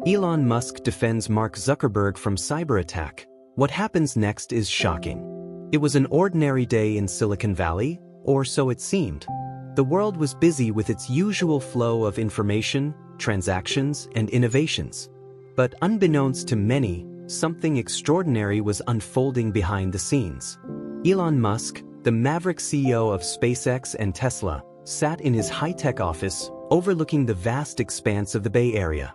Elon Musk defends Mark Zuckerberg from cyber attack. What happens next is shocking. It was an ordinary day in Silicon Valley, or so it seemed. The world was busy with its usual flow of information, transactions, and innovations. But unbeknownst to many, something extraordinary was unfolding behind the scenes. Elon Musk, the maverick CEO of SpaceX and Tesla, sat in his high-tech office, overlooking the vast expanse of the Bay Area.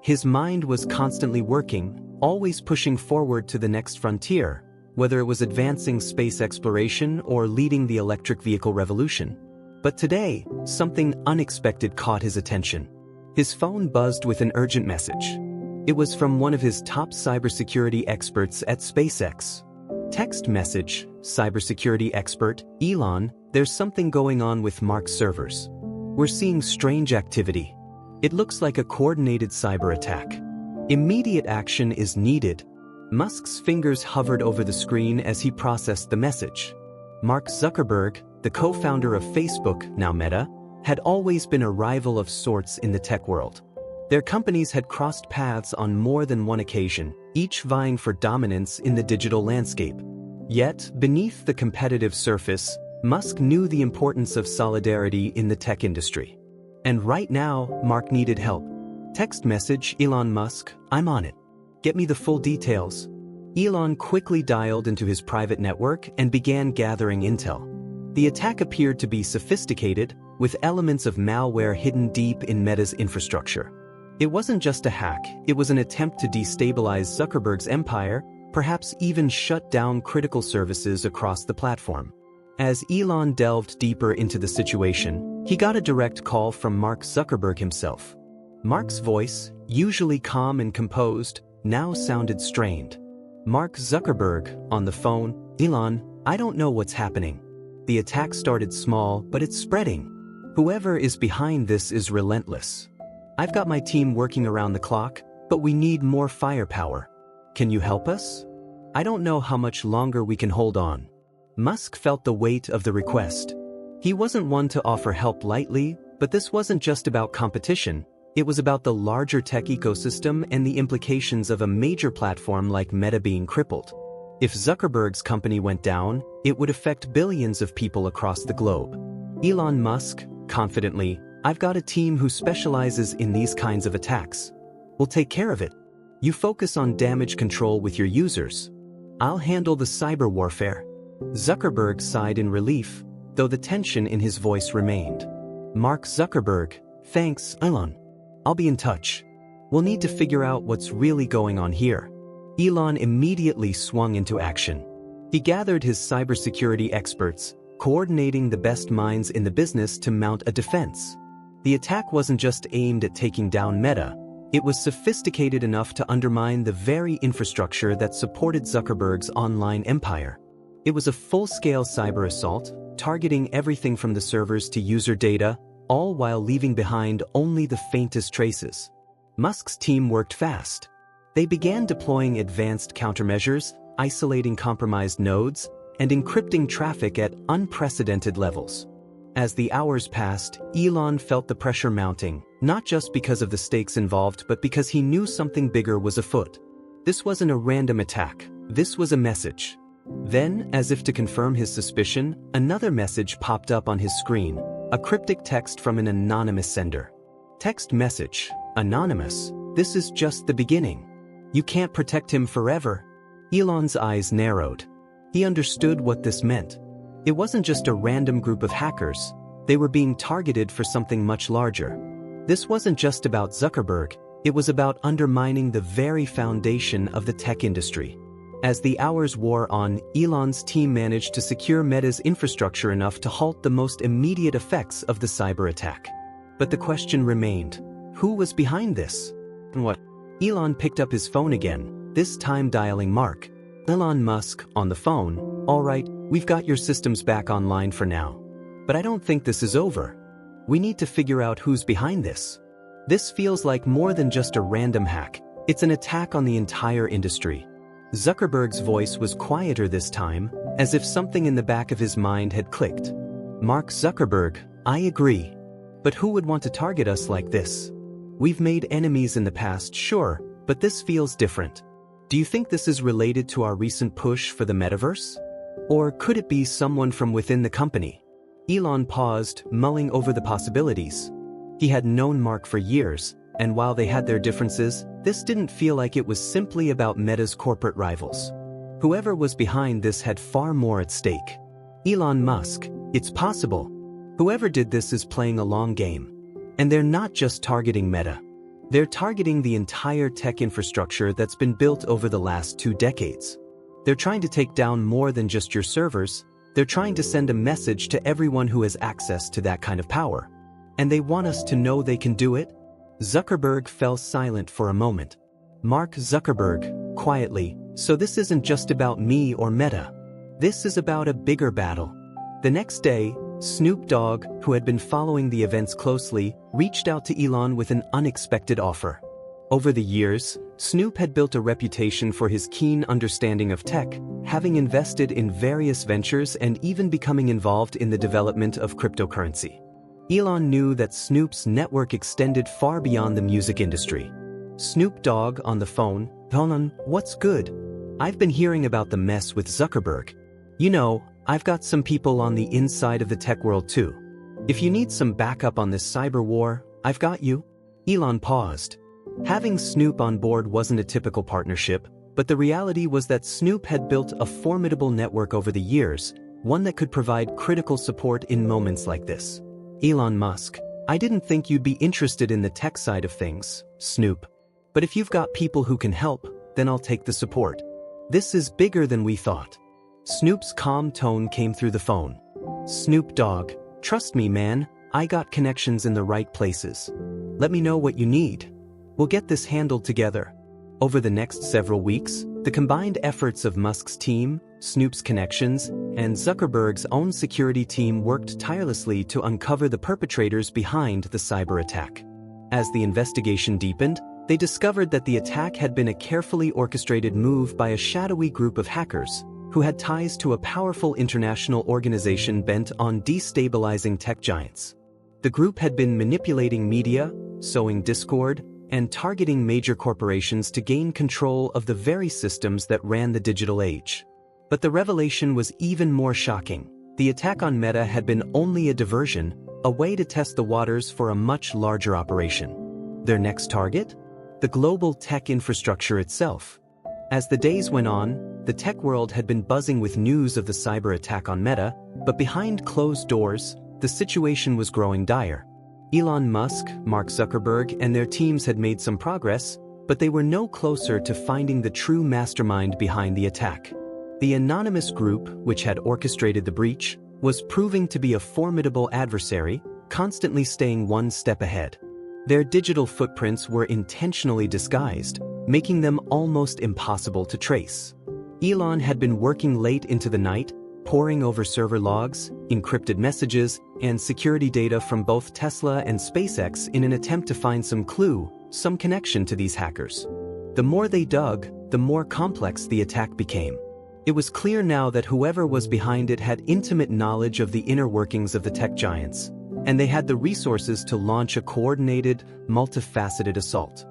His mind was constantly working, always pushing forward to the next frontier, whether it was advancing space exploration or leading the electric vehicle revolution. But today, something unexpected caught his attention. His phone buzzed with an urgent message. It was from one of his top cybersecurity experts at SpaceX. Text message, cybersecurity expert, Elon, there's something going on with Mark's servers. We're seeing strange activity. It looks like a coordinated cyber attack. Immediate action is needed. Musk's fingers hovered over the screen as he processed the message. Mark Zuckerberg, the co-founder of Facebook, now Meta, had always been a rival of sorts in the tech world. Their companies had crossed paths on more than one occasion, each vying for dominance in the digital landscape. Yet, beneath the competitive surface, Musk knew the importance of solidarity in the tech industry. And right now, Mark needed help. Text message, Elon Musk, I'm on it. Get me the full details. Elon quickly dialed into his private network and began gathering intel. The attack appeared to be sophisticated, with elements of malware hidden deep in Meta's infrastructure. It wasn't just a hack, it was an attempt to destabilize Zuckerberg's empire, perhaps even shut down critical services across the platform. As Elon delved deeper into the situation, he got a direct call from Mark Zuckerberg himself. Mark's voice, usually calm and composed, now sounded strained. Mark Zuckerberg, on the phone, Elon, I don't know what's happening. The attack started small, but it's spreading. Whoever is behind this is relentless. I've got my team working around the clock, but we need more firepower. Can you help us? I don't know how much longer we can hold on. Musk felt the weight of the request. He wasn't one to offer help lightly, but this wasn't just about competition. It was about the larger tech ecosystem and the implications of a major platform like Meta being crippled. If Zuckerberg's company went down, it would affect billions of people across the globe. Elon Musk, confidently, I've got a team who specializes in these kinds of attacks. We'll take care of it. You focus on damage control with your users. I'll handle the cyber warfare. Zuckerberg sighed in relief, though the tension in his voice remained. Mark Zuckerberg, thanks, Elon. I'll be in touch. We'll need to figure out what's really going on here. Elon immediately swung into action. He gathered his cybersecurity experts, coordinating the best minds in the business to mount a defense. The attack wasn't just aimed at taking down Meta, it was sophisticated enough to undermine the very infrastructure that supported Zuckerberg's online empire. It was a full-scale cyber assault, targeting everything from the servers to user data, all while leaving behind only the faintest traces. Musk's team worked fast. They began deploying advanced countermeasures, isolating compromised nodes, and encrypting traffic at unprecedented levels. As the hours passed, Elon felt the pressure mounting, not just because of the stakes involved but because he knew something bigger was afoot. This wasn't a random attack, this was a message. Then, as if to confirm his suspicion, another message popped up on his screen, a cryptic text from an anonymous sender. Text message, anonymous, this is just the beginning. You can't protect him forever. Elon's eyes narrowed. He understood what this meant. It wasn't just a random group of hackers, they were being targeted for something much larger. This wasn't just about Zuckerberg, it was about undermining the very foundation of the tech industry. As the hours wore on, Elon's team managed to secure Meta's infrastructure enough to halt the most immediate effects of the cyber attack. But the question remained, who was behind this? And what? Elon picked up his phone again, this time dialing Mark. Elon Musk, on the phone, all right, we've got your systems back online for now. But I don't think this is over. We need to figure out who's behind this. This feels like more than just a random hack, it's an attack on the entire industry. Zuckerberg's voice was quieter this time, as if something in the back of his mind had clicked. Mark Zuckerberg, I agree. But who would want to target us like this? We've made enemies in the past, sure, but this feels different. Do you think this is related to our recent push for the metaverse? Or could it be someone from within the company? Elon paused, mulling over the possibilities. He had known Mark for years, and while they had their differences, this didn't feel like it was simply about Meta's corporate rivals. Whoever was behind this had far more at stake. Elon Musk, it's possible. Whoever did this is playing a long game. And they're not just targeting Meta. They're targeting the entire tech infrastructure that's been built over the last 2 decades. They're trying to take down more than just your servers. They're trying to send a message to everyone who has access to that kind of power. And they want us to know they can do it. Zuckerberg fell silent for a moment. Mark Zuckerberg, quietly, so this isn't just about me or Meta. This is about a bigger battle. The next day, Snoop Dogg, who had been following the events closely, reached out to Elon with an unexpected offer. Over the years, Snoop had built a reputation for his keen understanding of tech, having invested in various ventures and even becoming involved in the development of cryptocurrency. Elon knew that Snoop's network extended far beyond the music industry. Snoop Dogg on the phone, "Elon, what's good? I've been hearing about the mess with Zuckerberg. You know, I've got some people on the inside of the tech world too. If you need some backup on this cyber war, I've got you." Elon paused. Having Snoop on board wasn't a typical partnership, but the reality was that Snoop had built a formidable network over the years, one that could provide critical support in moments like this. Elon Musk, "I didn't think you'd be interested in the tech side of things, Snoop. But if you've got people who can help, then I'll take the support. This is bigger than we thought." Snoop's calm tone came through the phone. "Snoop Dogg, trust me, man, I got connections in the right places. Let me know what you need. We'll get this handled together." Over the next several weeks, the combined efforts of Musk's team, Snoop's connections, and Zuckerberg's own security team worked tirelessly to uncover the perpetrators behind the cyber attack. As the investigation deepened, they discovered that the attack had been a carefully orchestrated move by a shadowy group of hackers who had ties to a powerful international organization bent on destabilizing tech giants. The group had been manipulating media, sowing discord, and targeting major corporations to gain control of the very systems that ran the digital age. But the revelation was even more shocking. The attack on Meta had been only a diversion, a way to test the waters for a much larger operation. Their next target? The global tech infrastructure itself. As the days went on, the tech world had been buzzing with news of the cyber attack on Meta, but behind closed doors, the situation was growing dire. Elon Musk, Mark Zuckerberg, and their teams had made some progress, but they were no closer to finding the true mastermind behind the attack. The anonymous group, which had orchestrated the breach, was proving to be a formidable adversary, constantly staying one step ahead. Their digital footprints were intentionally disguised, making them almost impossible to trace. Elon had been working late into the night, poring over server logs, encrypted messages, and security data from both Tesla and SpaceX in an attempt to find some clue, some connection to these hackers. The more they dug, the more complex the attack became. It was clear now that whoever was behind it had intimate knowledge of the inner workings of the tech giants, and they had the resources to launch a coordinated, multifaceted assault.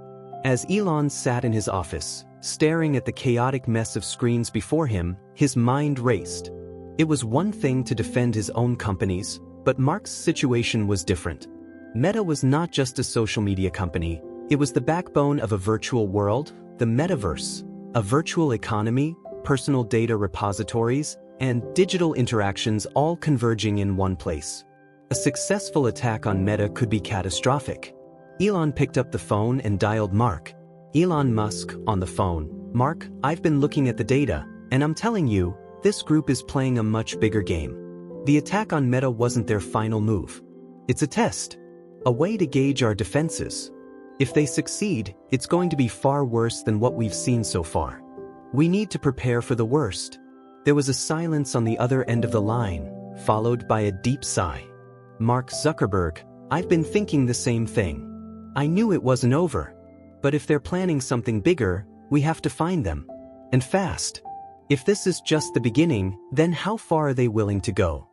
As Elon sat in his office, staring at the chaotic mess of screens before him, his mind raced. It was one thing to defend his own companies, but Mark's situation was different. Meta was not just a social media company, it was the backbone of a virtual world, the metaverse, a virtual economy, personal data repositories, and digital interactions all converging in one place. A successful attack on Meta could be catastrophic. Elon picked up the phone and dialed Mark. Elon Musk on the phone. "Mark, I've been looking at the data, and I'm telling you, this group is playing a much bigger game. The attack on Meta wasn't their final move. It's a test, a way to gauge our defenses. If they succeed, it's going to be far worse than what we've seen so far. We need to prepare for the worst." There was a silence on the other end of the line, followed by a deep sigh. "Mark Zuckerberg, I've been thinking the same thing. I knew it wasn't over. But if they're planning something bigger, we have to find them. And fast. If this is just the beginning, then how far are they willing to go?"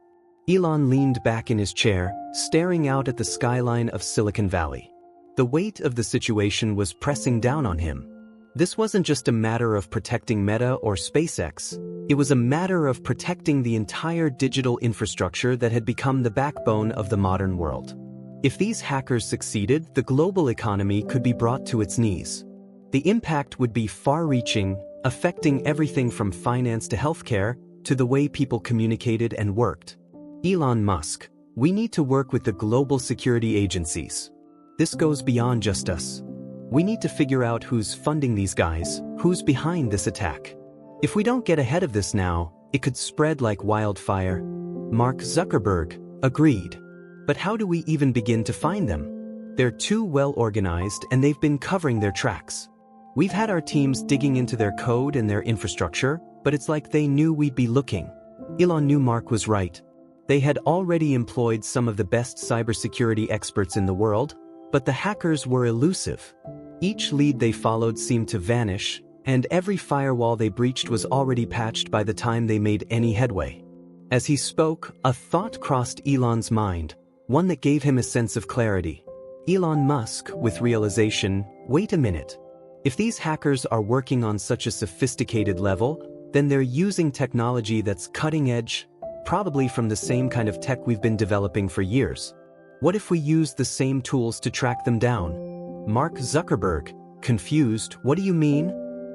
Elon leaned back in his chair, staring out at the skyline of Silicon Valley. The weight of the situation was pressing down on him. This wasn't just a matter of protecting Meta or SpaceX. It was a matter of protecting the entire digital infrastructure that had become the backbone of the modern world. If these hackers succeeded, the global economy could be brought to its knees. The impact would be far-reaching, affecting everything from finance to healthcare, to the way people communicated and worked. Elon Musk, we need to work with the global security agencies. This goes beyond just us. We need to figure out who's funding these guys, who's behind this attack. If we don't get ahead of this now, it could spread like wildfire. Mark Zuckerberg agreed. But how do we even begin to find them? They're too well organized and they've been covering their tracks. We've had our teams digging into their code and their infrastructure, but it's like they knew we'd be looking. Elon knew Mark was right. They had already employed some of the best cybersecurity experts in the world, but the hackers were elusive. Each lead they followed seemed to vanish, and every firewall they breached was already patched by the time they made any headway. As he spoke, a thought crossed Elon's mind, one that gave him a sense of clarity. Elon Musk, with realization, wait a minute. If these hackers are working on such a sophisticated level, then they're using technology that's cutting edge, probably from the same kind of tech we've been developing for years. What if we use the same tools to track them down? Mark Zuckerberg, confused, what do you mean?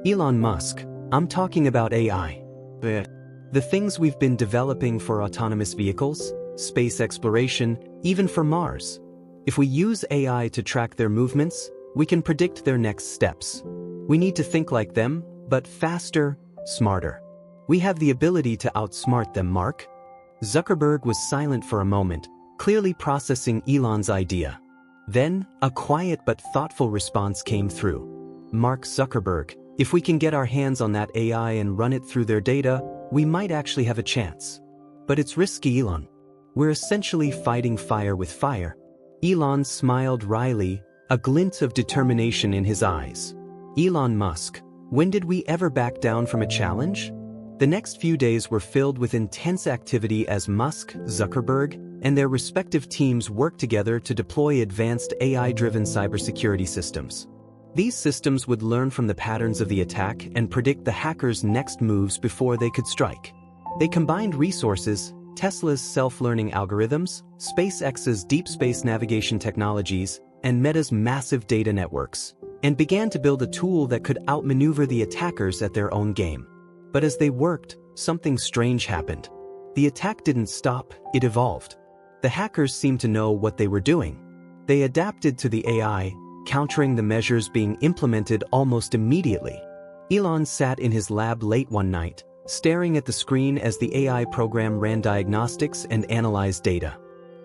Elon Musk, I'm talking about AI. The things we've been developing for autonomous vehicles, space exploration, even for Mars. If we use AI to track their movements, we can predict their next steps. We need to think like them, but faster, smarter. We have the ability to outsmart them, Mark. Zuckerberg was silent for a moment, clearly processing Elon's idea. Then, a quiet but thoughtful response came through. Mark Zuckerberg, if we can get our hands on that AI and run it through their data, we might actually have a chance. But it's risky, Elon. We're essentially fighting fire with fire. Elon smiled wryly, a glint of determination in his eyes. Elon Musk, when did we ever back down from a challenge? The next few days were filled with intense activity as Musk, Zuckerberg, and their respective teams worked together to deploy advanced AI-driven cybersecurity systems. These systems would learn from the patterns of the attack and predict the hackers' next moves before they could strike. They combined resources, Tesla's self-learning algorithms, SpaceX's deep space navigation technologies, and Meta's massive data networks, and began to build a tool that could outmaneuver the attackers at their own game. But as they worked, something strange happened. The attack didn't stop, it evolved. The hackers seemed to know what they were doing. They adapted to the AI, countering the measures being implemented almost immediately. Elon sat in his lab late one night, staring at the screen as the AI program ran diagnostics and analyzed data.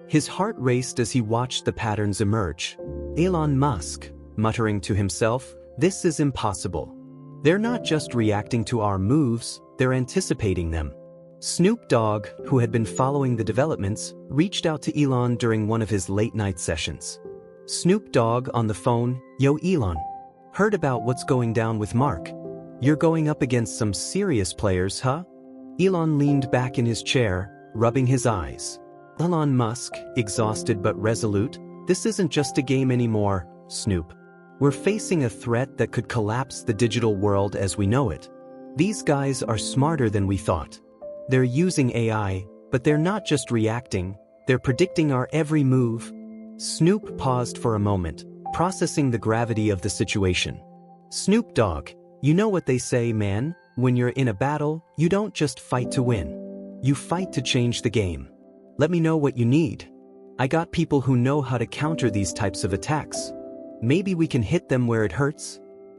His heart raced as he watched the patterns emerge. Elon Musk, muttering to himself, "This is impossible. They're not just reacting to our moves, they're anticipating them." Snoop Dogg, who had been following the developments, reached out to Elon during one of his late-night sessions. Snoop Dogg on the phone, "Yo Elon, heard about what's going down with Mark. You're going up against some serious players, huh?" Elon leaned back in his chair, rubbing his eyes. Elon Musk, exhausted but resolute, "This isn't just a game anymore, Snoop. We're facing a threat that could collapse the digital world as we know it. These guys are smarter than we thought. They're using AI, but they're not just reacting, they're predicting our every move." Snoop paused for a moment, processing the gravity of the situation. "Snoop Dogg, you know what they say, man, when you're in a battle, you don't just fight to win. You fight to change the game. Let me know what you need. I got people who know how to counter these types of attacks. Maybe we can hit them where it hurts."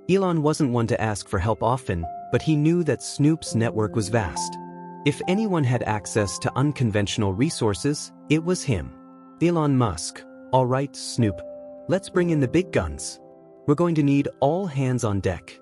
Elon wasn't one to ask for help often, but he knew that Snoop's network was vast. If anyone had access to unconventional resources, it was him. Elon Musk, "All right, Snoop. Let's bring in the big guns. We're going to need all hands on deck."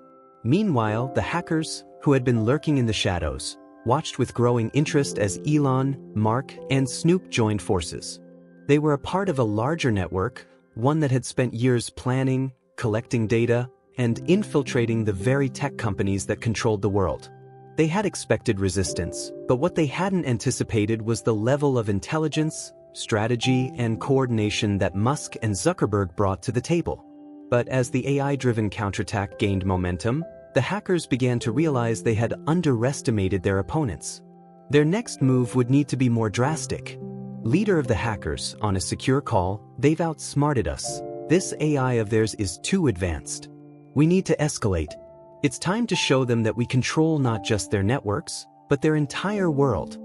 Meanwhile, the hackers, who had been lurking in the shadows, watched with growing interest as Elon, Mark, and Snoop joined forces. They were a part of a larger network, one that had spent years planning, collecting data, and infiltrating the very tech companies that controlled the world. They had expected resistance, but what they hadn't anticipated was the level of intelligence, strategy, and coordination that Musk and Zuckerberg brought to the table. But as the AI-driven counterattack gained momentum, the hackers began to realize they had underestimated their opponents. Their next move would need to be more drastic. Leader of the hackers, on a secure call, "They've outsmarted us. This AI of theirs is too advanced. We need to escalate. It's time to show them that we control not just their networks, but their entire world."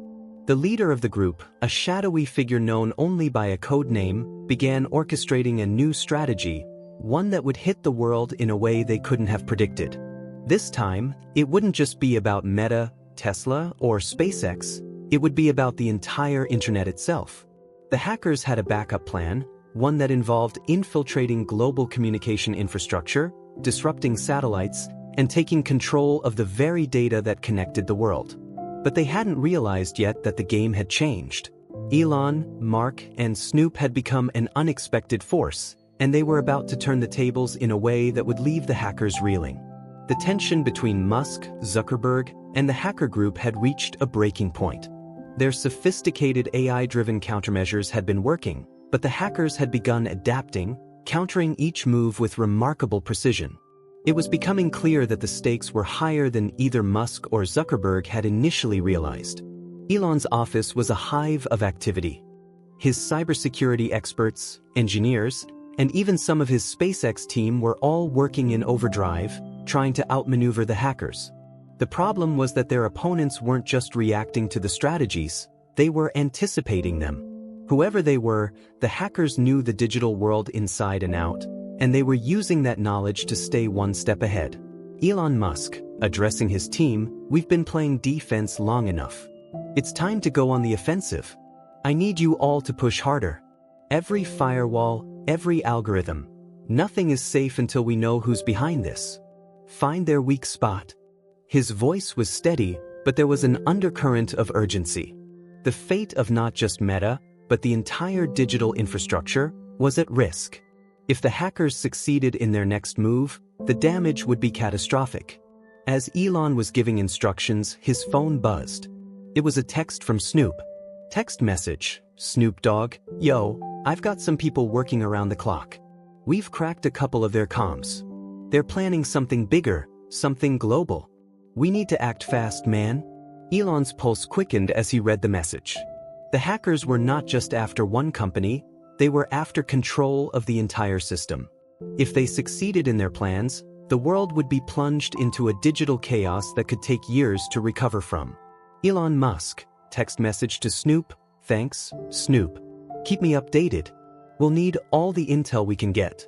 The leader of the group, a shadowy figure known only by a code name, began orchestrating a new strategy, one that would hit the world in a way they couldn't have predicted. This time, it wouldn't just be about Meta, Tesla, or SpaceX. It would be about the entire internet itself. The hackers had a backup plan, one that involved infiltrating global communication infrastructure, disrupting satellites, and taking control of the very data that connected the world. But they hadn't realized yet that the game had changed. Elon, Mark, and Snoop had become an unexpected force, and they were about to turn the tables in a way that would leave the hackers reeling. The tension between Musk, Zuckerberg, and the hacker group had reached a breaking point. Their sophisticated AI-driven countermeasures had been working, but the hackers had begun adapting, countering each move with remarkable precision. It was becoming clear that the stakes were higher than either Musk or Zuckerberg had initially realized. Elon's office was a hive of activity. His cybersecurity experts, engineers, and even some of his SpaceX team were all working in overdrive, trying to outmaneuver the hackers. The problem was that their opponents weren't just reacting to the strategies, they were anticipating them. Whoever they were, the hackers knew the digital world inside and out, and they were using that knowledge to stay one step ahead. Elon Musk, addressing his team, "We've been playing defense long enough. It's time to go on the offensive. I need you all to push harder. Every firewall, every algorithm. Nothing is safe until we know who's behind this. Find their weak spot." His voice was steady, but there was an undercurrent of urgency. The fate of not just Meta, but the entire digital infrastructure, was at risk. If the hackers succeeded in their next move, the damage would be catastrophic. As Elon was giving instructions, his phone buzzed. It was a text from Snoop. Text message, "Snoop Dogg, yo, I've got some people working around the clock. We've cracked a couple of their comms. They're planning something bigger, something global. We need to act fast, man." Elon's pulse quickened as he read the message. The hackers were not just after one company, they were after control of the entire system. If they succeeded in their plans, the world would be plunged into a digital chaos that could take years to recover from. Elon Musk, text message to Snoop, "Thanks, Snoop. Keep me updated. We'll need all the intel we can get.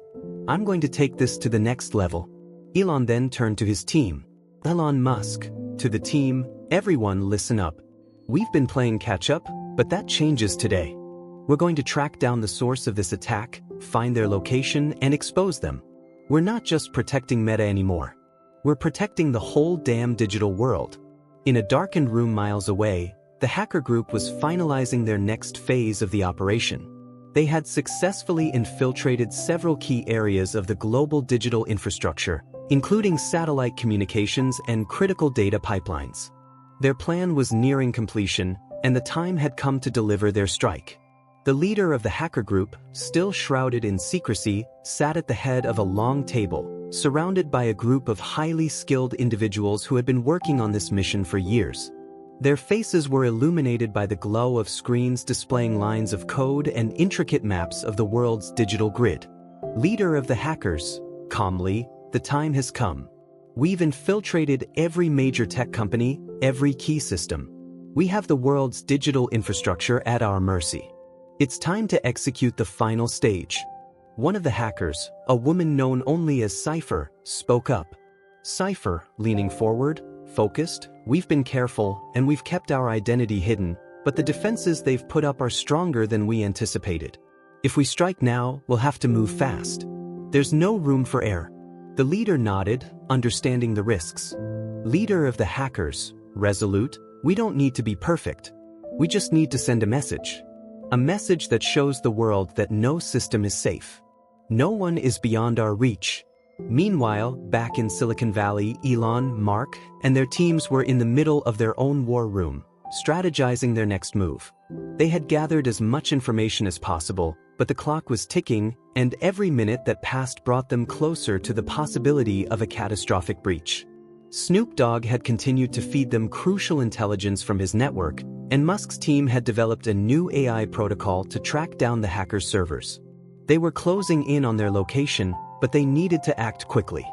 I'm going to take this to the next level." Elon then turned to his team. Elon Musk, to the team, "Everyone listen up. We've been playing catch-up, but that changes today. We're going to track down the source of this attack, find their location, and expose them. We're not just protecting Meta anymore. We're protecting the whole damn digital world." In a darkened room miles away, the hacker group was finalizing their next phase of the operation. They had successfully infiltrated several key areas of the global digital infrastructure, including satellite communications and critical data pipelines. Their plan was nearing completion, and the time had come to deliver their strike. The leader of the hacker group, still shrouded in secrecy, sat at the head of a long table, surrounded by a group of highly skilled individuals who had been working on this mission for years. Their faces were illuminated by the glow of screens displaying lines of code and intricate maps of the world's digital grid. Leader of the hackers, calmly, "The time has come. We've infiltrated every major tech company, every key system. We have the world's digital infrastructure at our mercy. It's time to execute the final stage." One of the hackers, a woman known only as Cypher, spoke up. Cypher, leaning forward, focused, "We've been careful, and we've kept our identity hidden, but the defenses they've put up are stronger than we anticipated. If we strike now, we'll have to move fast. There's no room for error." The leader nodded, understanding the risks. Leader of the hackers, resolute, "We don't need to be perfect. We just need to send a message. A message that shows the world that no system is safe. No one is beyond our reach." Meanwhile, back in Silicon Valley, Elon, Mark, and their teams were in the middle of their own war room. strategizing their next move. They had gathered as much information as possible, but the clock was ticking, and every minute that passed brought them closer to the possibility of a catastrophic breach. Snoop Dogg had continued to feed them crucial intelligence from his network, and Musk's team had developed a new AI protocol to track down the hackers' servers. They were closing in on their location, but they needed to act quickly.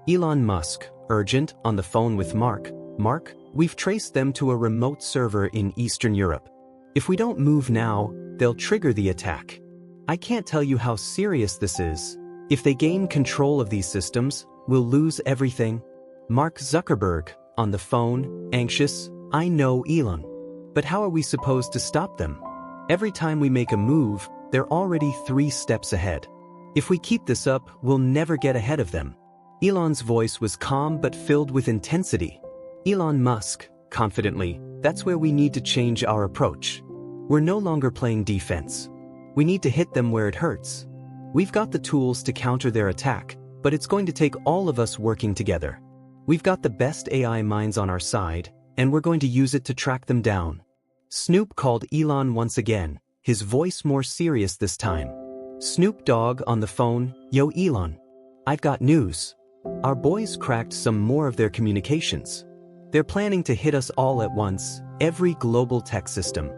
Elon Musk, urgent, on the phone with Mark. Mark, we've traced them to a remote server in Eastern Europe. If we don't move now, they'll trigger the attack. I can't tell you how serious this is. If they gain control of these systems, we'll lose everything. Mark Zuckerberg, on the phone, anxious, I know Elon. But how are we supposed to stop them? Every time we make a move, they're already 3 steps ahead. If we keep this up, we'll never get ahead of them. Elon's voice was calm but filled with intensity. Elon Musk, confidently, that's where we need to change our approach. We're no longer playing defense. We need to hit them where it hurts. We've got the tools to counter their attack, but it's going to take all of us working together. We've got the best AI minds on our side, and we're going to use it to track them down. Snoop called Elon once again, his voice more serious this time. Snoop Dogg on the phone, yo Elon. I've got news. Our boys cracked some more of their communications. They're planning to hit us all at once, every global tech system.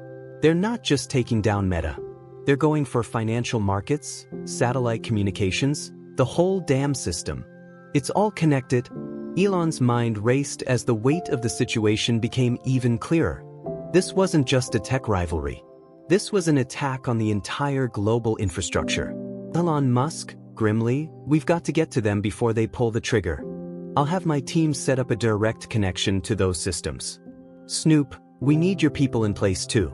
They're not just taking down Meta. They're going for financial markets, satellite communications, the whole damn system. It's all connected. Elon's mind raced as the weight of the situation became even clearer. This wasn't just a tech rivalry. This was an attack on the entire global infrastructure. Elon Musk, grimly, we've got to get to them before they pull the trigger. I'll have my team set up a direct connection to those systems. Snoop, we need your people in place too.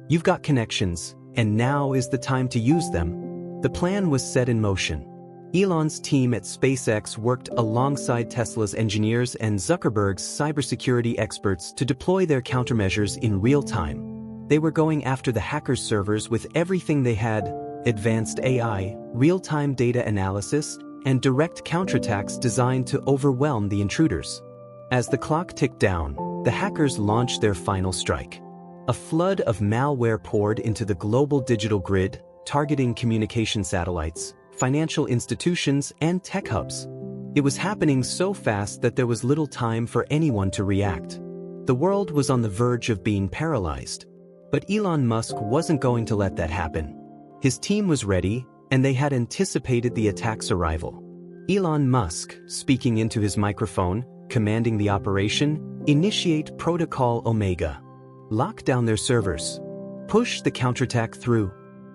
You've got connections, and now is the time to use them. The plan was set in motion. Elon's team at SpaceX worked alongside Tesla's engineers and Zuckerberg's cybersecurity experts to deploy their countermeasures in real time. They were going after the hackers' servers with everything they had: advanced AI, real-time data analysis, and direct counterattacks designed to overwhelm the intruders. As the clock ticked down, the hackers launched their final strike. A flood of malware poured into the global digital grid, targeting communication satellites, financial institutions, and tech hubs. It was happening so fast that there was little time for anyone to react. The world was on the verge of being paralyzed. But Elon Musk wasn't going to let that happen. His team was ready, and they had anticipated the attack's arrival. Elon Musk, speaking into his microphone, commanding the operation, initiate Protocol Omega. Lock down their servers. Push the counterattack through.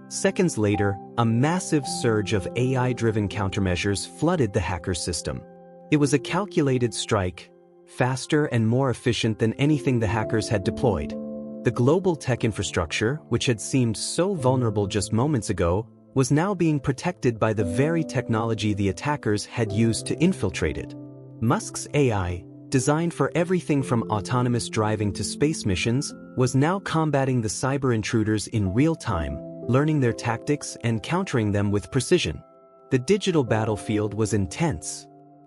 Seconds later, a massive surge of AI-driven countermeasures flooded the hacker system. It was a calculated strike, faster and more efficient than anything the hackers had deployed. The global tech infrastructure, which had seemed so vulnerable just moments ago, was now being protected by the very technology the attackers had used to infiltrate it. Musk's AI, designed for everything from autonomous driving to space missions, was now combating the cyber intruders in real time, learning their tactics and countering them with precision. The digital battlefield was intense.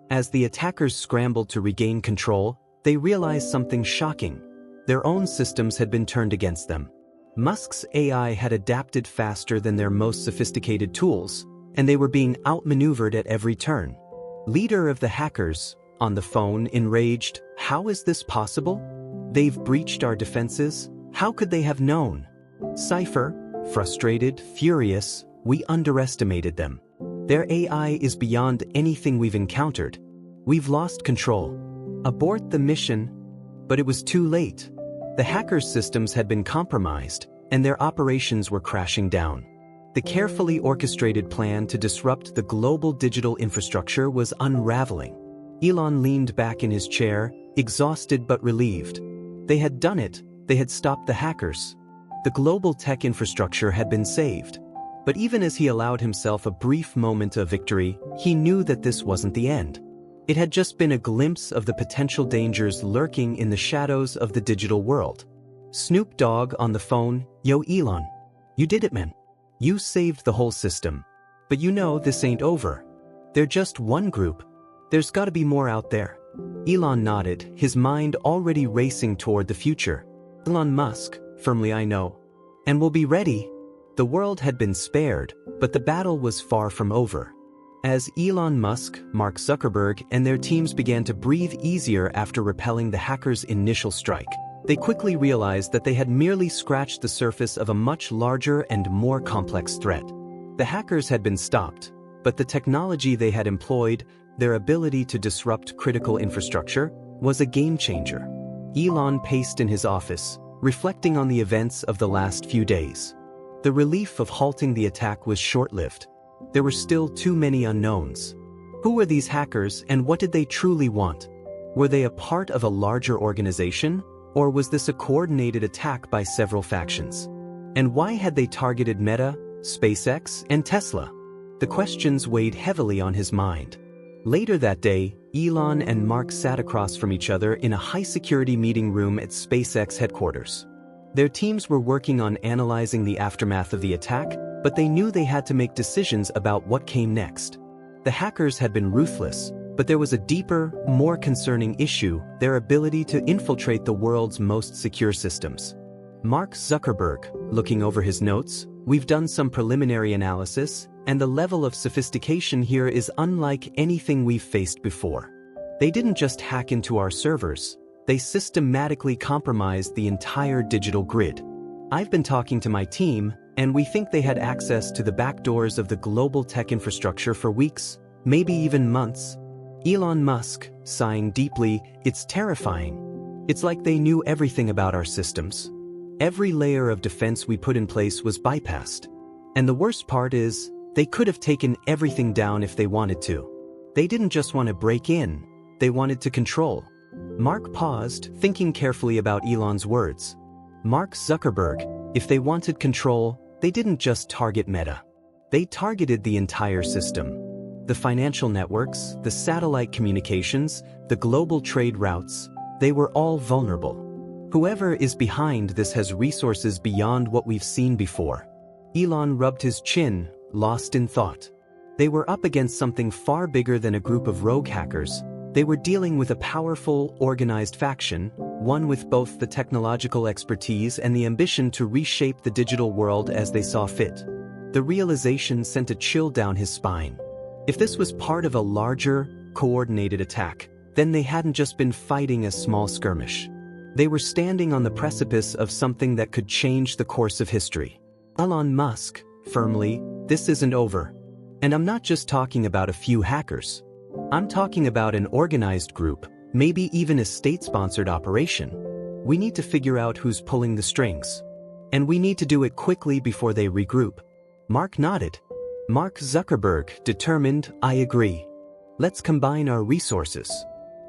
As the attackers scrambled to regain control, they realized something shocking. Their own systems had been turned against them. Musk's AI had adapted faster than their most sophisticated tools, and they were being outmaneuvered at every turn. Leader of the hackers, on the phone, enraged, "How is this possible? They've breached our defenses. How could they have known?" Cypher, frustrated, furious, "We underestimated them. Their AI is beyond anything we've encountered. We've lost control. Abort the mission." But it was too late. The hackers' systems had been compromised, and their operations were crashing down. The carefully orchestrated plan to disrupt the global digital infrastructure was unraveling. Elon leaned back in his chair, exhausted but relieved. They had done it. They had stopped the hackers. The global tech infrastructure had been saved. But even as he allowed himself a brief moment of victory, he knew that this wasn't the end. It had just been a glimpse of the potential dangers lurking in the shadows of the digital world. Snoop Dogg on the phone, "Yo Elon, you did it, man. You saved the whole system. But you know this ain't over. They're just one group. There's gotta be more out there." Elon nodded, his mind already racing toward the future. Elon Musk, firmly I know. And we'll be ready. The world had been spared, but the battle was far from over. As Elon Musk, Mark Zuckerberg, and their teams began to breathe easier after repelling the hackers' initial strike, they quickly realized that they had merely scratched the surface of a much larger and more complex threat. The hackers had been stopped, but the technology they had employed, their ability to disrupt critical infrastructure, was a game changer. Elon paced in his office, reflecting on the events of the last few days. The relief of halting the attack was short-lived. There were still too many unknowns. Who were these hackers and what did they truly want? Were they a part of a larger organization, or was this a coordinated attack by several factions? And why had they targeted Meta, SpaceX, and Tesla? The questions weighed heavily on his mind. Later that day, Elon and Mark sat across from each other in a high-security meeting room at SpaceX headquarters. Their teams were working on analyzing the aftermath of the attack, but they knew they had to make decisions about what came next. The hackers had been ruthless, but there was a deeper, more concerning issue: their ability to infiltrate the world's most secure systems. Mark Zuckerberg, looking over his notes, "We've done some preliminary analysis, and the level of sophistication here is unlike anything we've faced before. They didn't just hack into our servers, they systematically compromised the entire digital grid. I've been talking to my team, and we think they had access to the back doors of the global tech infrastructure for weeks, maybe even months." Elon Musk, sighing deeply, "It's terrifying. It's like they knew everything about our systems. Every layer of defense we put in place was bypassed. And the worst part is, they could have taken everything down if they wanted to. They didn't just want to break in, they wanted to control." Mark paused, thinking carefully about Elon's words. Mark Zuckerberg, if they wanted control, they didn't just target Meta. They targeted the entire system. The financial networks, the satellite communications, the global trade routes, they were all vulnerable. Whoever is behind this has resources beyond what we've seen before. Elon rubbed his chin, lost in thought. They were up against something far bigger than a group of rogue hackers. They were dealing with a powerful, organized faction, one with both the technological expertise and the ambition to reshape the digital world as they saw fit. The realization sent a chill down his spine. If this was part of a larger, coordinated attack, then they hadn't just been fighting a small skirmish. They were standing on the precipice of something that could change the course of history. Elon Musk, firmly, "This isn't over. And I'm not just talking about a few hackers. I'm talking about an organized group, maybe even a state-sponsored operation. We need to figure out who's pulling the strings. And we need to do it quickly before they regroup." Mark nodded. Mark Zuckerberg, determined, "I agree. Let's combine our resources.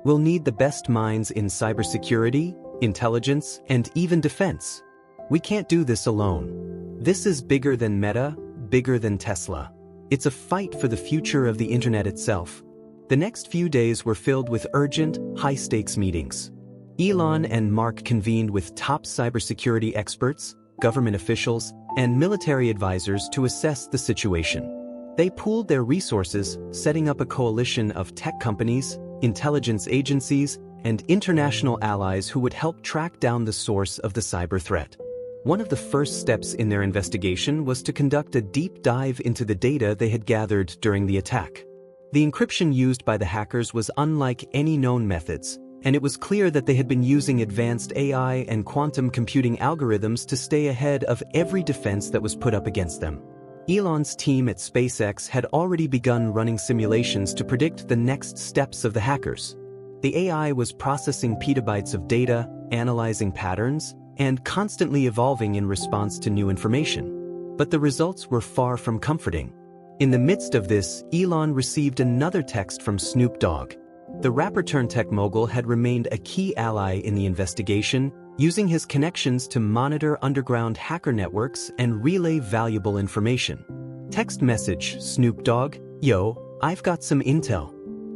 We'll need the best minds in cybersecurity, intelligence, and even defense. We can't do this alone. This is bigger than Meta, bigger than Tesla. It's a fight for the future of the internet itself." The next few days were filled with urgent, high-stakes meetings. Elon and Mark convened with top cybersecurity experts, government officials, and military advisors to assess the situation. They pooled their resources, setting up a coalition of tech companies, intelligence agencies, and international allies who would help track down the source of the cyber threat. One of the first steps in their investigation was to conduct a deep dive into the data they had gathered during the attack. The encryption used by the hackers was unlike any known methods, and it was clear that they had been using advanced AI and quantum computing algorithms to stay ahead of every defense that was put up against them. Elon's team at SpaceX had already begun running simulations to predict the next steps of the hackers. The AI was processing petabytes of data, analyzing patterns, and constantly evolving in response to new information. But the results were far from comforting. In the midst of this, Elon received another text from Snoop Dogg. The rapper-turned-tech mogul had remained a key ally in the investigation, using his connections to monitor underground hacker networks and relay valuable information. Text message, Snoop Dogg, "Yo, I've got some intel.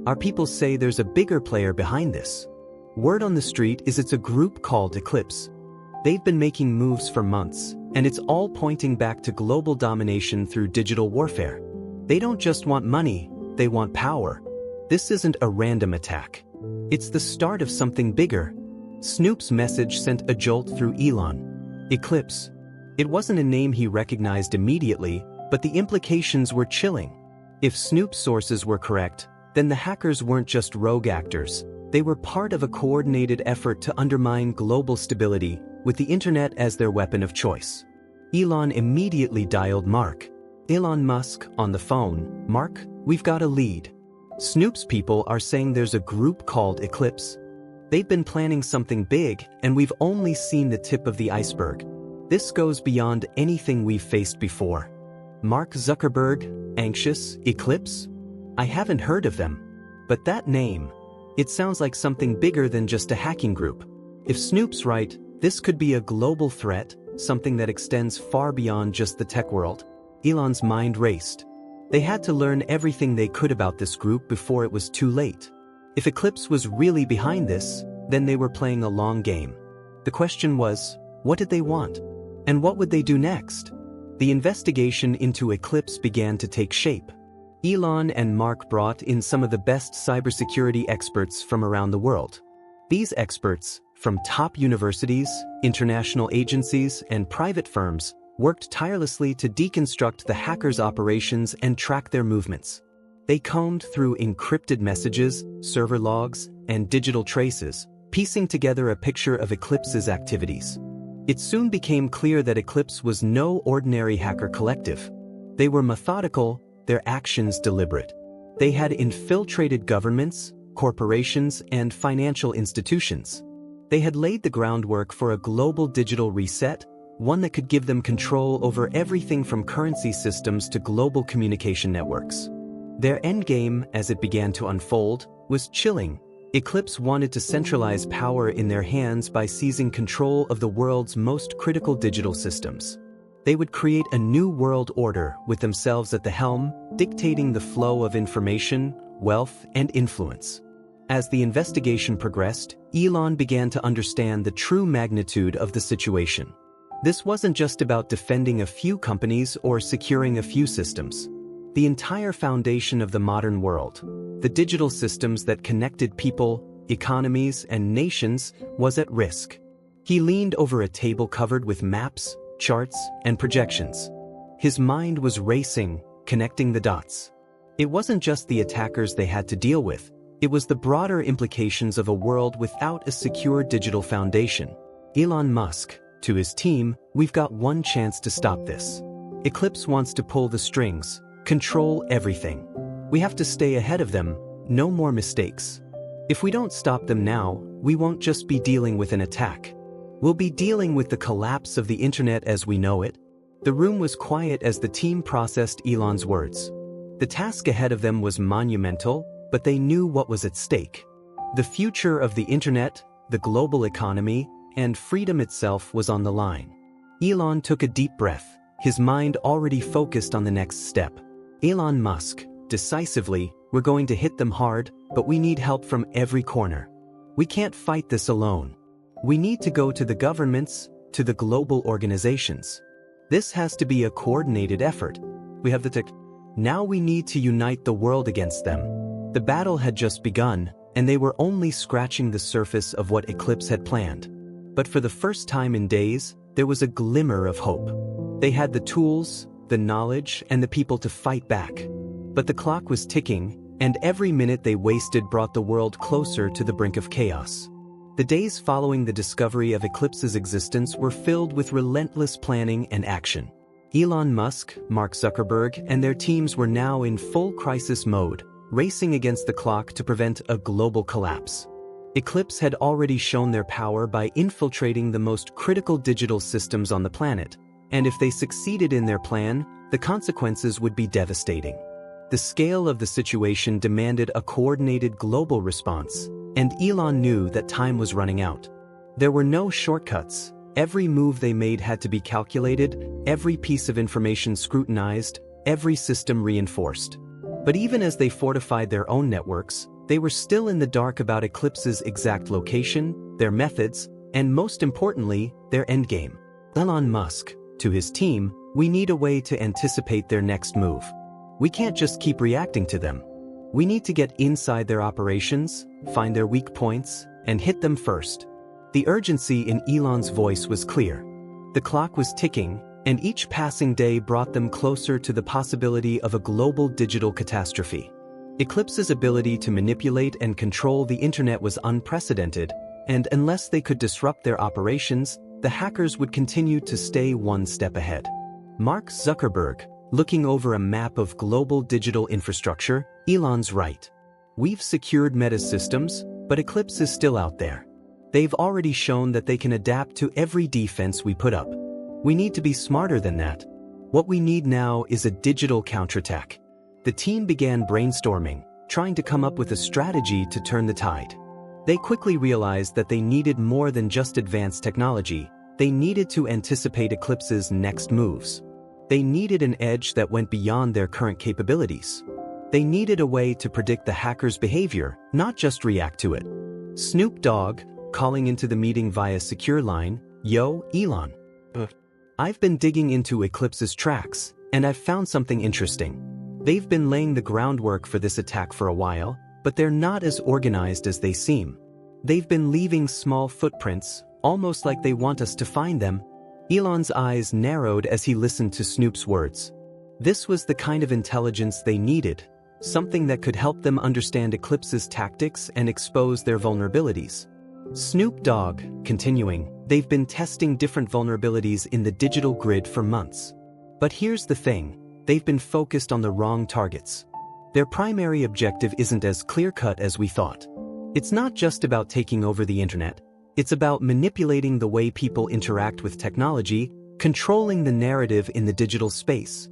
Our people say there's a bigger player behind this. Word on the street is it's a group called Eclipse. They've been making moves for months, and it's all pointing back to global domination through digital warfare. They don't just want money, they want power. This isn't a random attack. It's the start of something bigger." Snoop's message sent a jolt through Elon. Eclipse. It wasn't a name he recognized immediately, but the implications were chilling. If Snoop's sources were correct, then the hackers weren't just rogue actors. They were part of a coordinated effort to undermine global stability, with the internet as their weapon of choice. Elon immediately dialed Mark. Elon Musk, on the phone. Mark, we've got a lead. Snoop's people are saying there's a group called Eclipse. They've been planning something big, and we've only seen the tip of the iceberg. This goes beyond anything we've faced before. Mark Zuckerberg, anxious, Eclipse? I haven't heard of them. But that name, it sounds like something bigger than just a hacking group. If Snoop's right, this could be a global threat, something that extends far beyond just the tech world. Elon's mind raced. They had to learn everything they could about this group before it was too late. If Eclipse was really behind this, then they were playing a long game. The question was, what did they want? And what would they do next? The investigation into Eclipse began to take shape. Elon and Mark brought in some of the best cybersecurity experts from around the world. These experts, from top universities, international agencies, and private firms, worked tirelessly to deconstruct the hackers' operations and track their movements. They combed through encrypted messages, server logs, and digital traces, piecing together a picture of Eclipse's activities. It soon became clear that Eclipse was no ordinary hacker collective. They were methodical, their actions deliberate. They had infiltrated governments, corporations, and financial institutions. They had laid the groundwork for a global digital reset, one that could give them control over everything from currency systems to global communication networks. Their endgame, as it began to unfold, was chilling. Eclipse wanted to centralize power in their hands by seizing control of the world's most critical digital systems. They would create a new world order with themselves at the helm, dictating the flow of information, wealth, and influence. As the investigation progressed, Elon began to understand the true magnitude of the situation. This wasn't just about defending a few companies or securing a few systems. The entire foundation of the modern world, the digital systems that connected people, economies, and nations, was at risk. He leaned over a table covered with maps, charts, and projections. His mind was racing, connecting the dots. It wasn't just the attackers they had to deal with, it was the broader implications of a world without a secure digital foundation. Elon Musk, to his team, we've got one chance to stop this. Eclipse wants to pull the strings, control everything. We have to stay ahead of them, no more mistakes. If we don't stop them now, we won't just be dealing with an attack. We'll be dealing with the collapse of the internet as we know it. The room was quiet as the team processed Elon's words. The task ahead of them was monumental, but they knew what was at stake. The future of the internet, the global economy, and freedom itself was on the line. Elon took a deep breath, his mind already focused on the next step. Elon Musk, decisively, we're going to hit them hard, but we need help from every corner. We can't fight this alone. We need to go to the governments, to the global organizations. This has to be a coordinated effort. We have the tech. Now we need to unite the world against them. The battle had just begun, and they were only scratching the surface of what Eclipse had planned. But for the first time in days, there was a glimmer of hope. They had the tools, the knowledge, and the people to fight back. But the clock was ticking, and every minute they wasted brought the world closer to the brink of chaos. The days following the discovery of Eclipse's existence were filled with relentless planning and action. Elon Musk, Mark Zuckerberg, and their teams were now in full crisis mode, racing against the clock to prevent a global collapse. Eclipse had already shown their power by infiltrating the most critical digital systems on the planet, and if they succeeded in their plan, the consequences would be devastating. The scale of the situation demanded a coordinated global response, and Elon knew that time was running out. There were no shortcuts. Every move they made had to be calculated, every piece of information scrutinized, every system reinforced. But even as they fortified their own networks, they were still in the dark about Eclipse's exact location, their methods, and most importantly, their endgame. Elon Musk, to his team, we need a way to anticipate their next move. We can't just keep reacting to them. We need to get inside their operations, find their weak points, and hit them first. The urgency in Elon's voice was clear. The clock was ticking, and each passing day brought them closer to the possibility of a global digital catastrophe. Eclipse's ability to manipulate and control the internet was unprecedented, and unless they could disrupt their operations, the hackers would continue to stay one step ahead. Mark Zuckerberg, looking over a map of global digital infrastructure, Elon's right. We've secured Meta's systems, but Eclipse is still out there. They've already shown that they can adapt to every defense we put up. We need to be smarter than that. What we need now is a digital counterattack. The team began brainstorming, trying to come up with a strategy to turn the tide. They quickly realized that they needed more than just advanced technology. They needed to anticipate Eclipse's next moves. They needed an edge that went beyond their current capabilities. They needed a way to predict the hacker's behavior, not just react to it. Snoop Dogg, calling into the meeting via secure line, "Yo, Elon. I've been digging into Eclipse's tracks, and I've found something interesting. They've been laying the groundwork for this attack for a while, but they're not as organized as they seem. They've been leaving small footprints, almost like they want us to find them." Elon's eyes narrowed as he listened to Snoop's words. This was the kind of intelligence they needed, something that could help them understand Eclipse's tactics and expose their vulnerabilities. Snoop Dogg, continuing, "They've been testing different vulnerabilities in the digital grid for months. But here's the thing, they've been focused on the wrong targets. Their primary objective isn't as clear-cut as we thought. It's not just about taking over the internet, it's about manipulating the way people interact with technology, controlling the narrative in the digital space."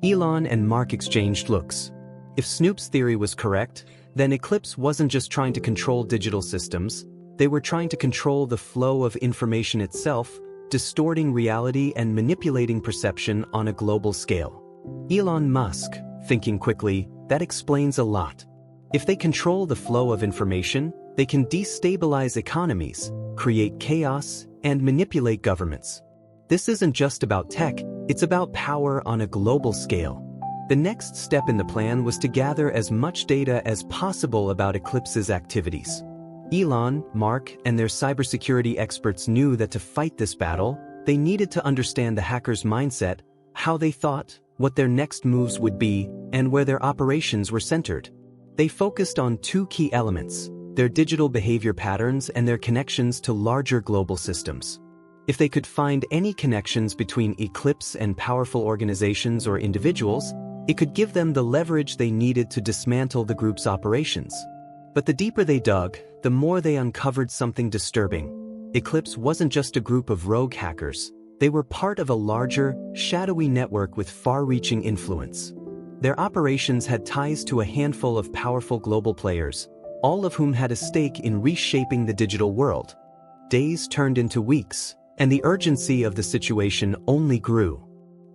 Elon and Mark exchanged looks. If Snoop's theory was correct, then Eclipse wasn't just trying to control digital systems, they were trying to control the flow of information itself, distorting reality and manipulating perception on a global scale. Elon Musk, thinking quickly, that explains a lot. If they control the flow of information, they can destabilize economies, create chaos, and manipulate governments. This isn't just about tech, it's about power on a global scale. The next step in the plan was to gather as much data as possible about Eclipse's activities. Elon, Mark, and their cybersecurity experts knew that to fight this battle, they needed to understand the hackers' mindset, how they thought, what their next moves would be, and where their operations were centered. They focused on two key elements: their digital behavior patterns and their connections to larger global systems. If they could find any connections between Eclipse and powerful organizations or individuals, it could give them the leverage they needed to dismantle the group's operations. But the deeper they dug, the more they uncovered something disturbing. Eclipse wasn't just a group of rogue hackers, they were part of a larger, shadowy network with far-reaching influence. Their operations had ties to a handful of powerful global players, all of whom had a stake in reshaping the digital world. Days turned into weeks, and the urgency of the situation only grew.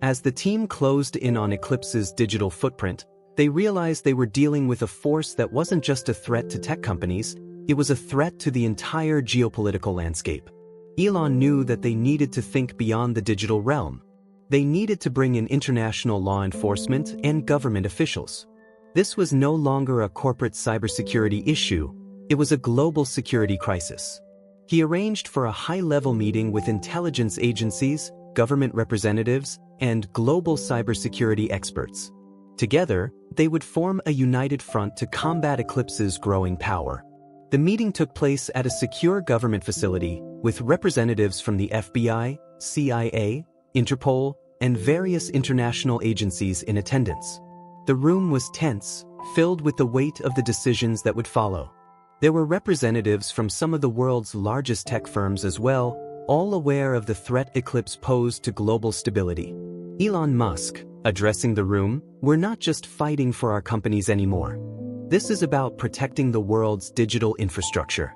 As the team closed in on Eclipse's digital footprint, they realized they were dealing with a force that wasn't just a threat to tech companies, it was a threat to the entire geopolitical landscape. Elon knew that they needed to think beyond the digital realm. They needed to bring in international law enforcement and government officials. This was no longer a corporate cybersecurity issue, it was a global security crisis. He arranged for a high-level meeting with intelligence agencies, government representatives, and global cybersecurity experts. Together, they would form a united front to combat Eclipse's growing power. The meeting took place at a secure government facility, with representatives from the FBI, CIA, Interpol, and various international agencies in attendance. The room was tense, filled with the weight of the decisions that would follow. There were representatives from some of the world's largest tech firms as well, all aware of the threat Eclipse posed to global stability. Elon Musk, addressing the room, "We're not just fighting for our companies anymore. This is about protecting the world's digital infrastructure.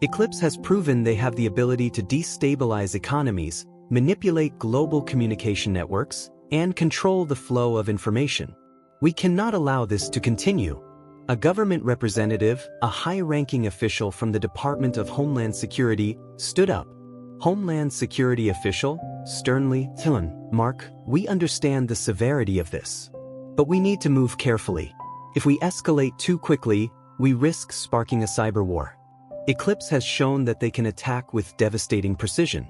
Eclipse has proven they have the ability to destabilize economies, manipulate global communication networks, and control the flow of information. We cannot allow this to continue." A government representative, a high-ranking official from the Department of Homeland Security, stood up. Homeland Security official, sternly, "Mark, we understand the severity of this. But we need to move carefully. If we escalate too quickly, we risk sparking a cyber war." Eclipse has shown that they can attack with devastating precision.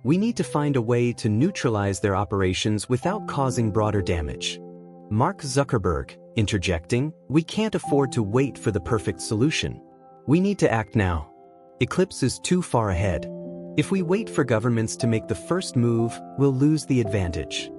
We need to find a way to neutralize their operations without causing broader damage. Mark Zuckerberg, interjecting, we can't afford to wait for the perfect solution. We need to act now. Eclipse is too far ahead. If we wait for governments to make the first move, we'll lose the advantage.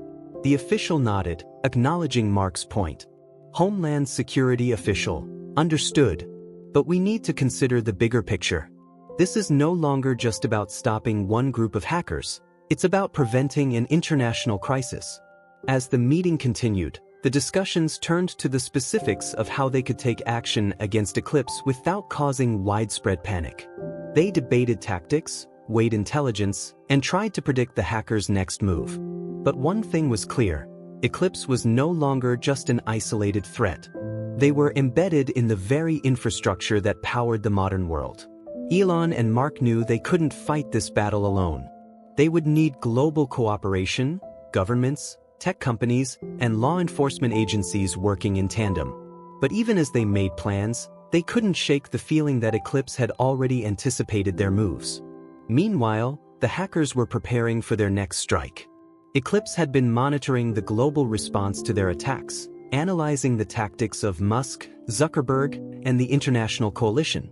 The official nodded, acknowledging Mark's point. Homeland Security official, understood. But we need to consider the bigger picture. This is no longer just about stopping one group of hackers. It's about preventing an international crisis. As the meeting continued, the discussions turned to the specifics of how they could take action against Eclipse without causing widespread panic. They debated tactics, weighed intelligence, and tried to predict the hackers' next move. But one thing was clear: Eclipse was no longer just an isolated threat. They were embedded in the very infrastructure that powered the modern world. Elon and Mark knew they couldn't fight this battle alone. They would need global cooperation, governments, tech companies, and law enforcement agencies working in tandem. But even as they made plans, they couldn't shake the feeling that Eclipse had already anticipated their moves. Meanwhile, the hackers were preparing for their next strike. Eclipse had been monitoring the global response to their attacks, analyzing the tactics of Musk, Zuckerberg, and the international coalition.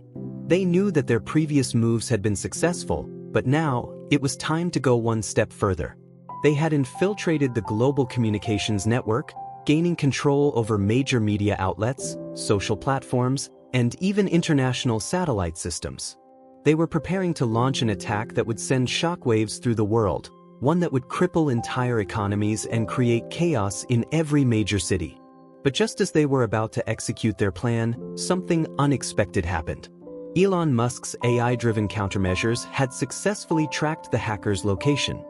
They knew that their previous moves had been successful, but now, it was time to go one step further. They had infiltrated the global communications network, gaining control over major media outlets, social platforms, and even international satellite systems. They were preparing to launch an attack that would send shockwaves through the world, one that would cripple entire economies and create chaos in every major city. But just as they were about to execute their plan, something unexpected happened. Elon Musk's AI-driven countermeasures had successfully tracked the hackers' location.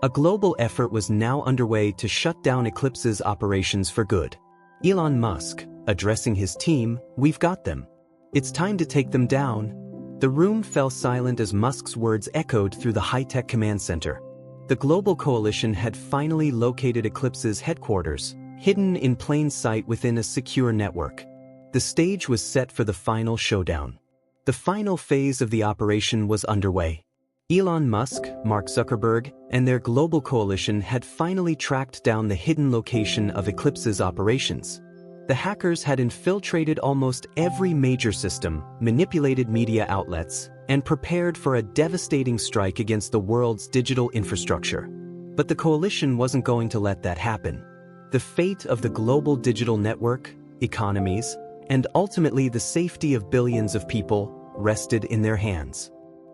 A global effort was now underway to shut down Eclipse's operations for good. Elon Musk, addressing his team, "We've got them. It's time to take them down." The room fell silent as Musk's words echoed through the high-tech command center. The global coalition had finally located Eclipse's headquarters, hidden in plain sight within a secure network. The stage was set for the final showdown. The final phase of the operation was underway. Elon Musk, Mark Zuckerberg, and their global coalition had finally tracked down the hidden location of Eclipse's operations. The hackers had infiltrated almost every major system, manipulated media outlets, and prepared for a devastating strike against the world's digital infrastructure. But the coalition wasn't going to let that happen. The fate of the global digital network, economies, and ultimately the safety of billions of people rested in their hands.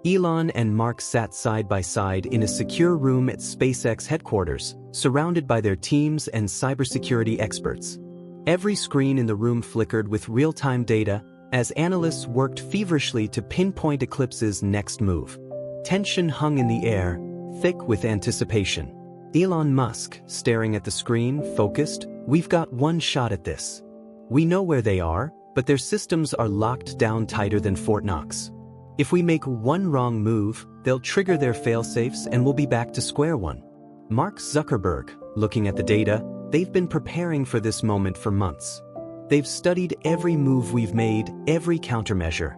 Elon and Mark sat side by side in a secure room at SpaceX headquarters, surrounded by their teams and cybersecurity experts. Every screen in the room flickered with real-time data as analysts worked feverishly to pinpoint Eclipse's next move. Tension hung in the air, thick with anticipation. Elon Musk, staring at the screen, focused, "We've got one shot at this. We know where they are, but their systems are locked down tighter than Fort Knox. If we make one wrong move, they'll trigger their failsafes and we'll be back to square one." Mark Zuckerberg, looking at the data, they've been preparing for this moment for months. They've studied every move we've made, every countermeasure.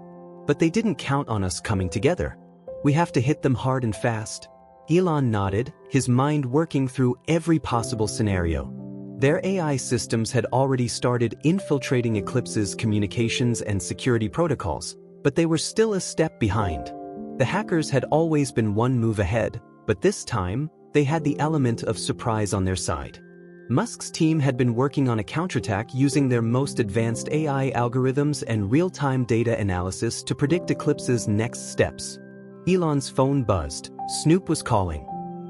But they didn't count on us coming together. We have to hit them hard and fast. Elon nodded, his mind working through every possible scenario. Their AI systems had already started infiltrating Eclipse's communications and security protocols, but they were still a step behind. The hackers had always been one move ahead, but this time, they had the element of surprise on their side. Musk's team had been working on a counterattack using their most advanced AI algorithms and real-time data analysis to predict Eclipse's next steps. Elon's phone buzzed. Snoop was calling.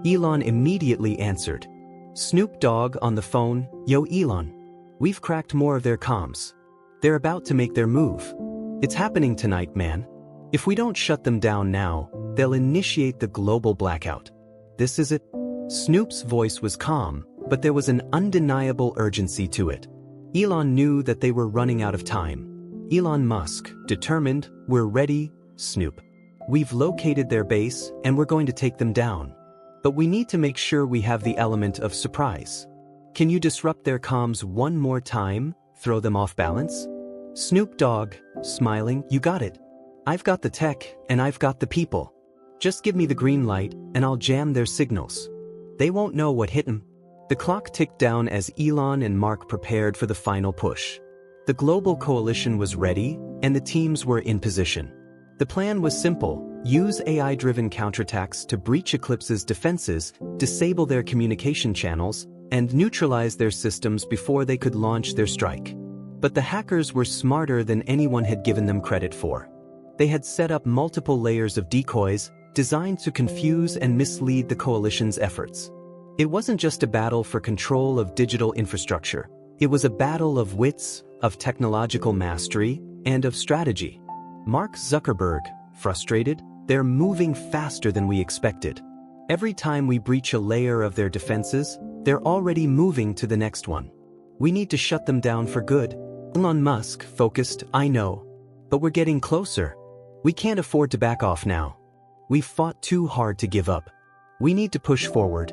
Elon immediately answered. Snoop Dogg on the phone, "Yo Elon. We've cracked more of their comms. They're about to make their move. It's happening tonight, man. If we don't shut them down now, they'll initiate the global blackout. This is it." Snoop's voice was calm, but there was an undeniable urgency to it. Elon knew that they were running out of time. Elon Musk, determined, "We're ready, Snoop. We've located their base, and we're going to take them down. But we need to make sure we have the element of surprise. Can you disrupt their comms one more time, throw them off balance?" Snoop Dogg, smiling, "You got it. I've got the tech, and I've got the people. Just give me the green light, and I'll jam their signals. They won't know what hit 'em. The clock ticked down as Elon and Mark prepared for the final push. The global coalition was ready, and the teams were in position. The plan was simple: use AI-driven counterattacks to breach Eclipse's defenses, disable their communication channels, and neutralize their systems before they could launch their strike. But the hackers were smarter than anyone had given them credit for. They had set up multiple layers of decoys, designed to confuse and mislead the coalition's efforts. It wasn't just a battle for control of digital infrastructure. It was a battle of wits, of technological mastery, and of strategy. Mark Zuckerberg, frustrated, they're moving faster than we expected. Every time we breach a layer of their defenses, they're already moving to the next one. We need to shut them down for good. Elon Musk, focused, I know. But we're getting closer. We can't afford to back off now. We've fought too hard to give up. We need to push forward.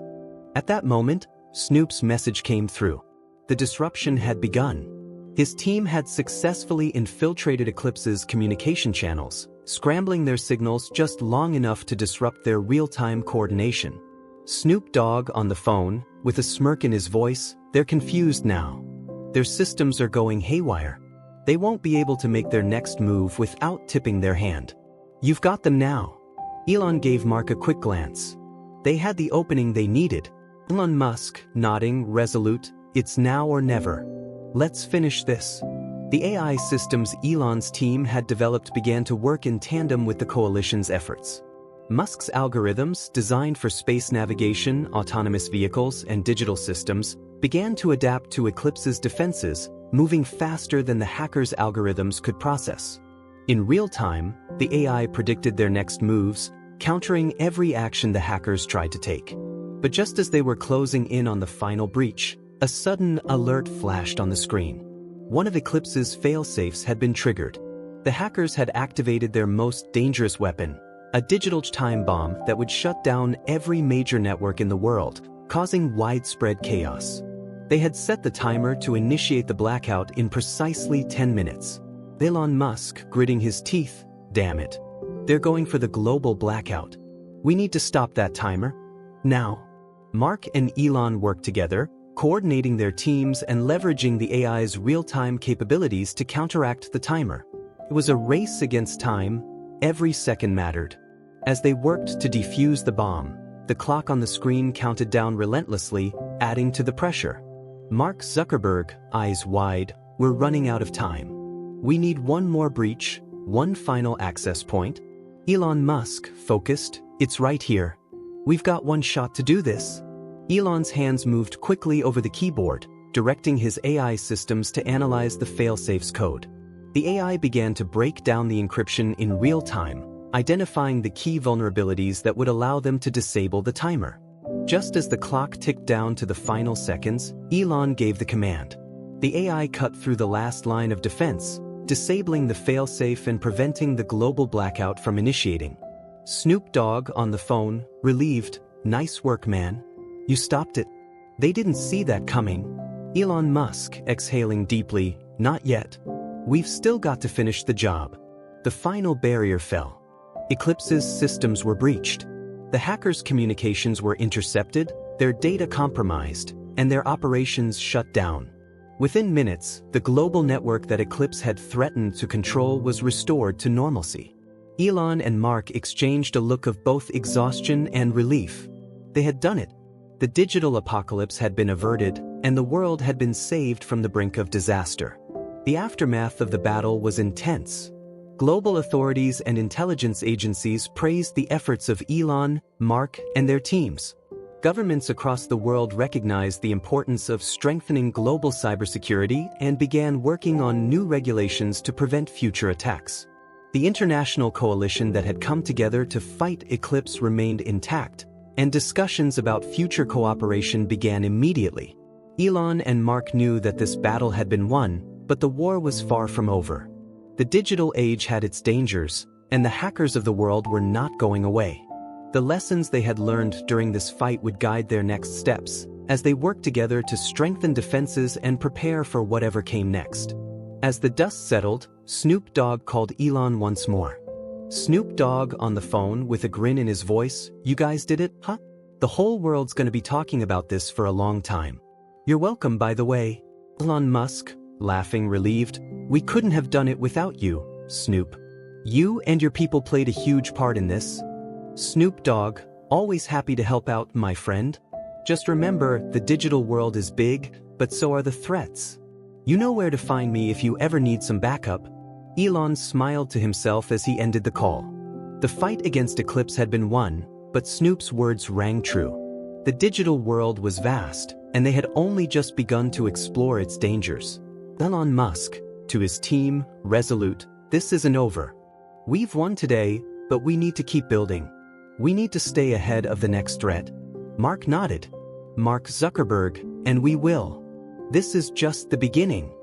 At that moment, Snoop's message came through. The disruption had begun. His team had successfully infiltrated Eclipse's communication channels, scrambling their signals just long enough to disrupt their real-time coordination. Snoop Dogg on the phone, with a smirk in his voice, they're confused now. Their systems are going haywire. They won't be able to make their next move without tipping their hand. You've got them now. Elon gave Mark a quick glance. They had the opening they needed. Elon Musk, nodding, resolute, it's now or never. Let's finish this. The AI systems Elon's team had developed began to work in tandem with the coalition's efforts. Musk's algorithms, designed for space navigation, autonomous vehicles, and digital systems, began to adapt to Eclipse's defenses, moving faster than the hackers' algorithms could process. In real time, the AI predicted their next moves, countering every action the hackers tried to take. But just as they were closing in on the final breach, a sudden alert flashed on the screen. One of Eclipse's failsafes had been triggered. The hackers had activated their most dangerous weapon, a digital time bomb that would shut down every major network in the world, causing widespread chaos. They had set the timer to initiate the blackout in precisely 10 minutes. Elon Musk, gritting his teeth, damn it. They're going for the global blackout. We need to stop that timer. Now. Mark and Elon worked together, coordinating their teams and leveraging the AI's real-time capabilities to counteract the timer. It was a race against time. Every second mattered. As they worked to defuse the bomb, the clock on the screen counted down relentlessly, adding to the pressure. Mark Zuckerberg, eyes wide, we're running out of time. We need one more breach, one final access point. Elon Musk, focused, it's right here. We've got one shot to do this. Elon's hands moved quickly over the keyboard, directing his AI systems to analyze the failsafe's code. The AI began to break down the encryption in real time, identifying the key vulnerabilities that would allow them to disable the timer. Just as the clock ticked down to the final seconds, Elon gave the command. The AI cut through the last line of defense, disabling the failsafe and preventing the global blackout from initiating. Snoop Dogg on the phone, relieved, nice work, man. You stopped it. They didn't see that coming. Elon Musk, exhaling deeply, not yet. We've still got to finish the job. The final barrier fell. Eclipse's systems were breached. The hackers' communications were intercepted, their data compromised, and their operations shut down. Within minutes, the global network that Eclipse had threatened to control was restored to normalcy. Elon and Mark exchanged a look of both exhaustion and relief. They had done it. The digital apocalypse had been averted, and the world had been saved from the brink of disaster. The aftermath of the battle was intense. Global authorities and intelligence agencies praised the efforts of Elon, Mark, and their teams. Governments across the world recognized the importance of strengthening global cybersecurity and began working on new regulations to prevent future attacks. The international coalition that had come together to fight Eclipse remained intact, and discussions about future cooperation began immediately. Elon and Mark knew that this battle had been won, but the war was far from over. The digital age had its dangers, and the hackers of the world were not going away. The lessons they had learned during this fight would guide their next steps, as they worked together to strengthen defenses and prepare for whatever came next. As the dust settled, Snoop Dogg called Elon once more. Snoop Dogg on the phone with a grin in his voice. You guys did it, huh? The whole world's gonna be talking about this for a long time. You're welcome, by the way. Elon Musk, laughing relieved. We couldn't have done it without you, Snoop. You and your people played a huge part in this. Snoop Dogg, always happy to help out, my friend. Just remember, the digital world is big, but so are the threats. You know where to find me if you ever need some backup. Elon smiled to himself as he ended the call. The fight against Eclipse had been won, but Snoop's words rang true. The digital world was vast, and they had only just begun to explore its dangers. Elon Musk, to his team, resolute, this isn't over. We've won today, but we need to keep building. We need to stay ahead of the next threat. Mark nodded. Mark Zuckerberg, and we will. This is just the beginning.